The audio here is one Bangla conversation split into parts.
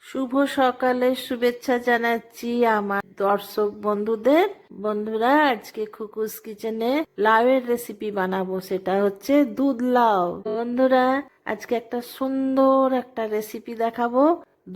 শুভ সকালের শুভেচ্ছা জানাচ্ছি আমার দর্শক বন্ধুদের। বন্ধুরা, আজকে খুকুস কিচেনে লাউয়ের রেসিপি বানাবো, সেটা হচ্ছে দুধ লাউ। বন্ধুরা, আজকে একটা সুন্দর একটা রেসিপি দেখাবো,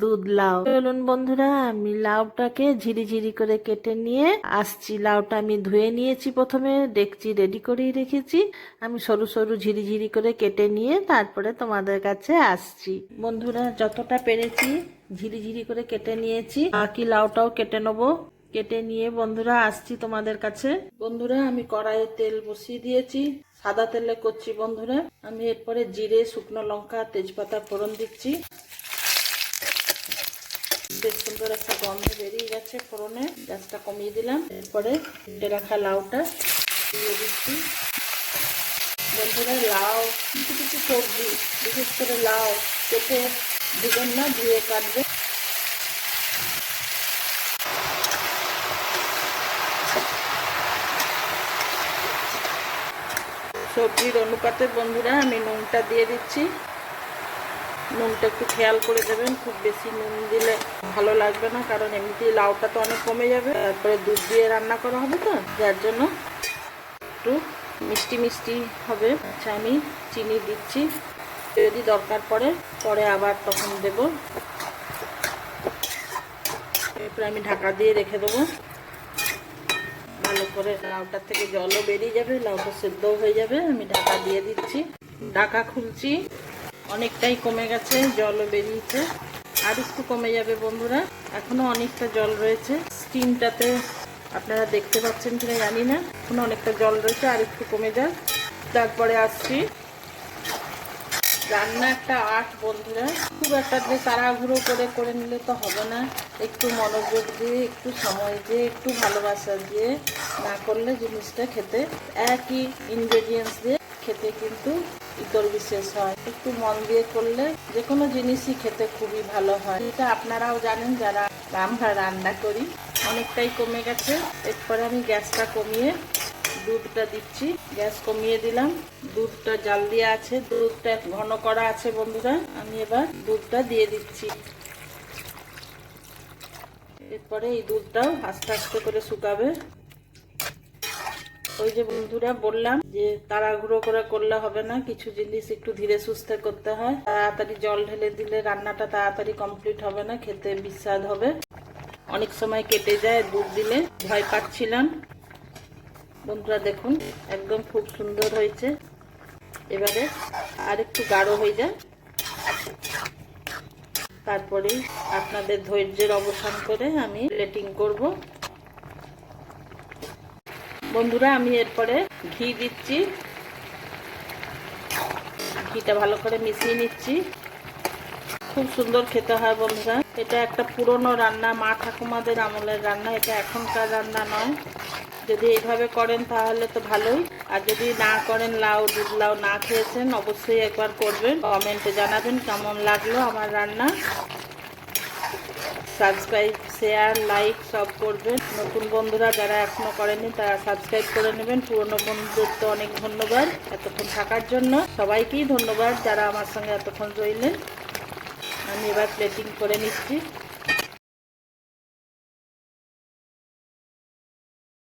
দুধ লাউ। চলুন বন্ধুরা, আমি লাউটাকে ঝিরি করে কেটে নিয়ে আসছি। লাউটা আমি ধুয়ে নিয়েছি, প্রথমে ডেকচি রেডি করেই রেখেছি। আমি সরু সরু ঝিরি করে কেটে নিয়ে তারপরে তোমাদের কাছে আসছি। বন্ধুরা, যতটা পেরেছি ঝিরি করে কেটে নিয়েছি, বাকি লাউটাও কেটে নেবো। কেটে নিয়ে বন্ধুরা আসছি তোমাদের কাছে। বন্ধুরা, আমি কড়াইয়ে তেল বসিয়ে দিয়েছি, সাদা তেলে করছি। বন্ধুরা, আমি এরপরে জিরে, শুকনো লঙ্কা, তেজপাতা ফোড়ন দিচ্ছি। বেশ সুন্দর একটা গন্ধ বেরিয়ে গেছে ফোড়নে, গ্যাসটা কমিয়ে দিলাম। এরপরে কেটে রাখা লাউটা দিয়ে দিচ্ছি। বন্ধুরা, লাউ কিছু কিছু সবজি, বিশেষ করে লাউ কেটে দিবেন না, ধুয়ে কাটবে। সবজির অনুপাতে বন্ধুরা আমি নুনটা দিয়ে দিচ্ছি। নুনটা একটু খেয়াল করে দেবেন, খুব বেশি নুন দিলে ভালো লাগবে না, কারণ এমনিতে লাউটা তো অনেক কমে যাবে, তারপরে দুধ দিয়ে রান্না করা হবে, তো যার জন্য একটু মিষ্টি মিষ্টি হবে। আচ্ছা, আমি চিনি দিচ্ছি, যদি দরকার পড়ে পরে আবার তখন দেব। এরপরে আমি ঢাকা দিয়ে রেখে দেবো। ভালো করে লাউটার থেকে জলও বেরিয়ে যাবে, লাউটা সেদ্ধও হয়ে যাবে। আমি ঢাকা দিয়ে দিচ্ছি, ঢাকা খুলছি। অনেকটাই কমে গেছে, জলও বেরিয়েছে, আর একটু কমে যাবে বন্ধুরা, এখনো অনেকটা জল রয়েছে। স্টিমটাতে আপনারা দেখতে পাচ্ছেন কিনা জানি না, এখনো অনেকটা জল রয়েছে, আর একটু কমে যাক, তারপরে আসছি। রান্না একটা আর্ট বন্ধুরা, খুব একটা যে তাড়াহুড়ো করে নিলে তো হবে না। একটু মনোযোগ দিয়ে, একটু সময় দিয়ে, একটু ভালোবাসা দিয়ে না করলে জিনিসটা খেতে, একই ইনগ্রেডিয়েন্টস দিয়ে খেতে কিন্তু ইতর বিশেষ হয়। একটু মন দিয়ে করলে যে কোনো জিনিসই খেতে খুবই ভালো হয়, এটা আপনারাও জানেন যারা আমরা রান্না করি। অনেকটাই কমে গেছে, এরপরে আমি গ্যাসটা কমিয়ে দুধটা দিচ্ছি। গ্যাস কমিয়ে দিলাম, দুধটা জাল দিয়ে আছে, দুধটা ঘন করা আছে বন্ধুরা। আমি এবার দুধটা দিয়ে দিচ্ছি। এরপরে এই দুধটাও আস্তে আস্তে করে শুকাবে। ওই যে বন্ধুরা বললাম যে তাড়াহুড়ো করে করলে হবে না, কিছু জিনিস একটু ধীরে সুস্থে করতে হয়। তাড়াতাড়ি জল ঢেলে দিলে রান্নাটা তাড়াতাড়ি কমপ্লিট হবে না, খেতে বিস্বাদ হবে। অনেক সময় কেটে যায় দুধ দিলে, ভয় পাচ্ছিলাম। বন্ধুরা দেখুন, একদম খুব সুন্দর হয়েছে। এবারে আর একটু গাঢ় হয়ে যায়, তারপরে আপনাদের ধৈর্যের অবসান করে আমি প্লেটিং করব। বন্ধুরা, আমি এরপরে ঘি দিচ্ছি, ঘিটা ভালো করে মিশিয়ে নিচ্ছি। খুব সুন্দর খেতে হয় বন্ধুরা, এটা একটা পুরনো রান্না, মা ঠাকুমাদের আমলের রান্না, এটা এখনকার রান্না নয়। যদি এইভাবে করেন তাহলে তো ভালোই, আর যদি না করেন, দুধ লাউ না খেয়েছেন, অবশ্যই একবার করবেন, কমেন্টে জানাবেন কেমন লাগলো আমার রান্না। সাবস্ক্রাইব, শেয়ার, লাইক সব করবেন। নতুন বন্ধুরা যারা এখনো করেনি তারা সাবস্ক্রাইব করে নেবেন। পুরনো বন্ধুদের তো অনেক ধন্যবাদ এতক্ষণ থাকার জন্য, সবাইকেই ধন্যবাদ যারা আমার সঙ্গে এতক্ষণ রইলেন। আমি এবার প্লেটিং করে নিচ্ছি।